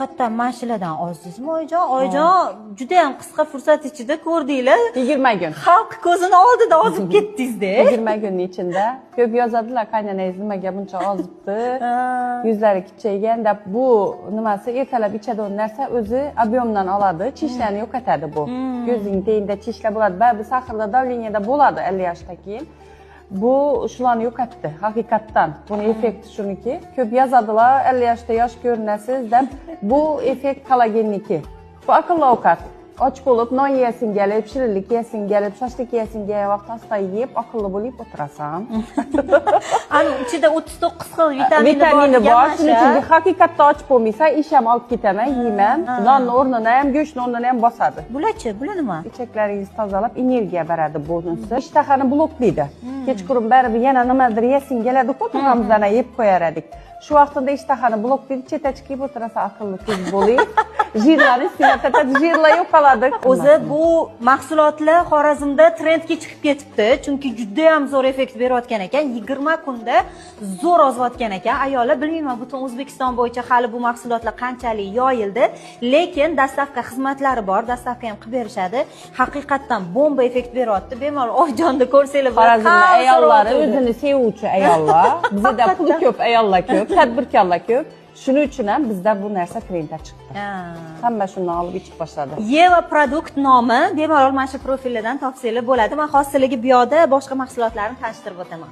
haqiqatdan mashiladan ozdingizmi oyijon? Oyijon juda ham qisqa fursat ichida ko'rdinglar. 20 kun. Xalq ko'zini oldida ozib ketdingiz-da. 20 kunning ichida ko'p yozadilar, qaynanangiz nimaga buncha ozibdi, yuzlari kichaygan deb. Bu nimasi ertalab ichadigan narsa o'zi obyomdan oladi, chishlarni yo'qotadi bu. Ko'zing tengida chishlar bo'ladi, ba'zi sahrda, davleniyada bo'ladi 50 yoshdan keyin. Bu shularni yo'qotdi haqiqatdan. Buni effekti shuniki, ko'p yozadilar 50 yoshda yosh ko'rinasiz deb. Bu effekt kollagenniki. Bu aqlli ovqat. Och bo'lib, non yesin kelib, shirinlik yesin kelib, shoshlik yesin kelib, vaqt asta yeb, aqlli bo'lib o'tirasan. Ani ichida 39 xil vitamini bor. Shuning uchun haqiqatda och bo'lmasa, ish ham olib ketaman, yeyman. Nonni o'rnini ham, go'shtni o'rnini ham bosadi. Bular-chi, bular nima? Ichaklaringizni tozalab, energiya beradi bunisi. Ishtahani bloklaydi. Kechqurun baribir yana nimadir yesin keladi-ku, turg'amizdan yeb qo'yar edik. Shu vaqtida ishtahani bloklaydi, chetachi kiyib o'tirasa aqlli ko'z bo'lib, jirlarni sinatata jirlar yo'qoladi. O'zi bu mahsulotlar Xorazmda trendga chiqib ketibdi, chunki juda ham zo'r effekt berayotgan ekan. 20 kunda zo'r ozayotgan ekan. Ayollar, bilmayman butun O'zbekiston bo'yicha hali bu mahsulotlar qanchalik yoyildi, lekin dastavka xizmatlari bor, dastavka ham qilib berishadi. Haqiqatdan bomba effekt beryapti. Bemalol Oyjonni ko'rsanglar bo'ladi. Xorazmda ayollari o'zini sevuvchi ayollar, bizda puli ko'p ayollar ko'p. Tadbirkorlar ko'p. Shuning uchun ham bizda bu narsa trendga chiqdi. Hamma shuni olib ichib boshladi. Yeva produkt nomi bemalol mana shu profillardan topsanglar bo'ladi. Men hozirligi bu yoqda boshqa mahsulotlarni tanishtirib o'taman.